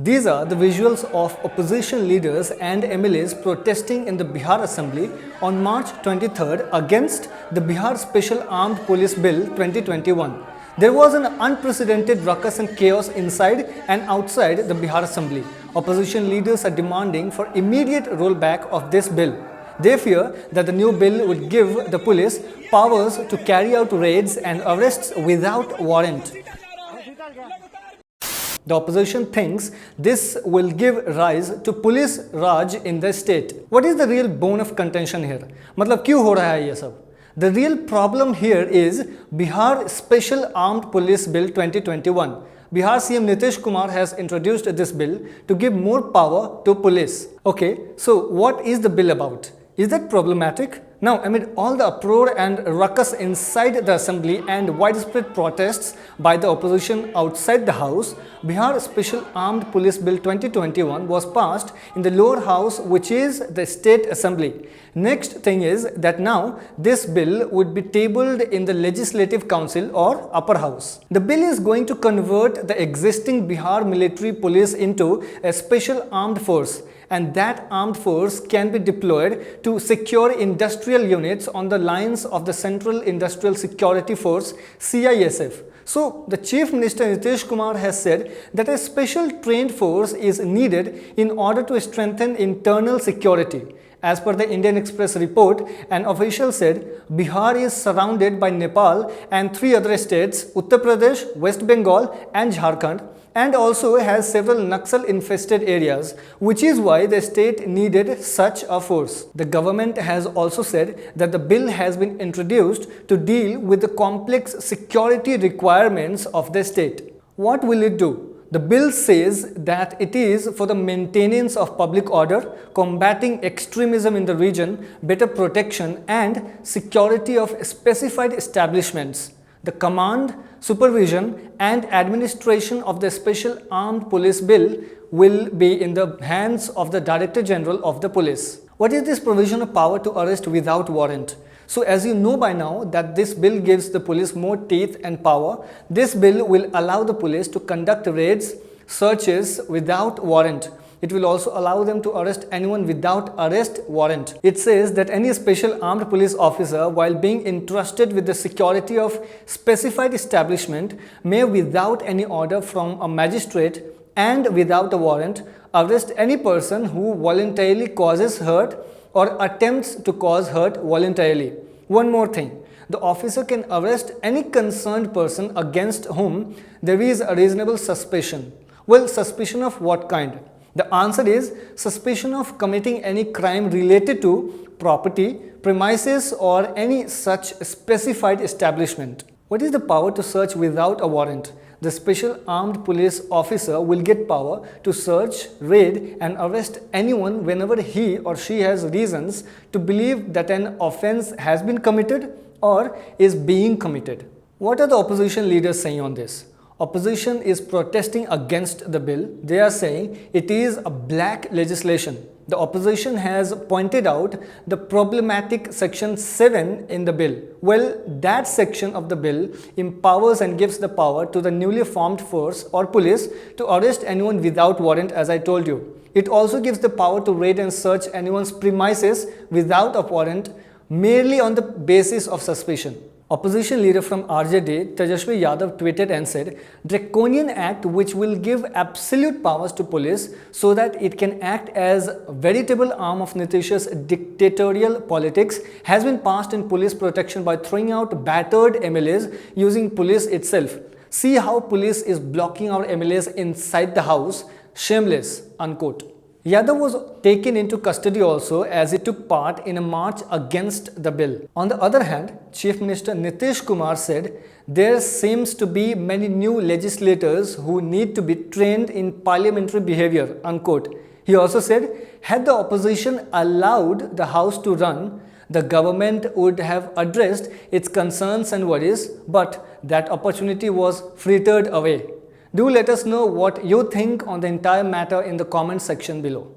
These are the visuals of opposition leaders and MLAs protesting in the Bihar Assembly on March 23rd against the Bihar Special Armed Police Bill 2021. There was an unprecedented ruckus and chaos inside and outside the Bihar Assembly. Opposition leaders are demanding for immediate rollback of this bill. They fear that the new bill would give the police powers to carry out raids and arrests without warrant. The opposition thinks this will give rise to police raj in the state. What is the real bone of contention here? मतलब क्यों हो रहा है ये सब? The real problem here is Bihar Special Armed Police Bill 2021. Bihar CM Nitish Kumar has introduced this bill to give more power to police. Okay, so what is the bill about? Is that problematic? Now, amid all the uproar and ruckus inside the assembly and widespread protests by the opposition outside the house, Bihar Special Armed Police Bill 2021 was passed in the lower house, which is the state assembly. Next thing is that now this bill would be tabled in the Legislative Council or upper house. The bill is going to convert the existing Bihar military police into a special armed force, and that armed force can be deployed to secure industrial units on the lines of the Central Industrial Security Force CISF. So, the Chief Minister Nitish Kumar has said that a special trained force is needed in order to strengthen internal security. As per the Indian Express report, an official said Bihar is surrounded by Nepal and 3 other states, Uttar Pradesh, West Bengal and Jharkhand, and also has several Naxal infested areas, which is why the state needed such a force. The government has also said that the bill has been introduced to deal with the complex security requirements of the state. What will it do? The bill says that it is for the maintenance of public order, combating extremism in the region, better protection and security of specified establishments. The command, supervision and administration of the Special Armed Police Bill will be in the hands of the Director General of the Police. What is this provision of power to arrest without warrant? So as you know by now that this bill gives the police more teeth and power, this bill will allow the police to conduct raids, searches without warrant. It will also allow them to arrest anyone without arrest warrant. It says that any special armed police officer, while being entrusted with the security of specified establishment, may without any order from a magistrate and without a warrant, arrest any person who voluntarily causes hurt or attempts to cause hurt voluntarily. One more thing. The officer can arrest any concerned person against whom there is a reasonable suspicion. Well, suspicion of what kind? The answer is suspicion of committing any crime related to property, premises or any such specified establishment. What is the power to search without a warrant? The special armed police officer will get power to search, raid and arrest anyone whenever he or she has reasons to believe that an offense has been committed or is being committed. What are the opposition leaders saying on this? Opposition is protesting against the bill. They are saying it is a black legislation. The opposition has pointed out the problematic section 7 in the bill. Well, that section of the bill empowers and gives the power to the newly formed force or police to arrest anyone without warrant, as I told you. It also gives the power to raid and search anyone's premises without a warrant, merely on the basis of suspicion. Opposition leader from RJD, Tejasvi Yadav, tweeted and said, Draconian Act which will give absolute powers to police so that it can act as a veritable arm of Nitish's dictatorial politics has been passed in police protection by throwing out battered MLAs using police itself. See how police is blocking our MLAs inside the house. Shameless, unquote. Yadav was taken into custody also as he took part in a march against the bill. On the other hand, Chief Minister Nitish Kumar said there seems to be many new legislators who need to be trained in parliamentary behavior, unquote. He also said, had the opposition allowed the house to run, the government would have addressed its concerns and worries, but that opportunity was frittered away. Do let us know what you think on the entire matter in the comment section below.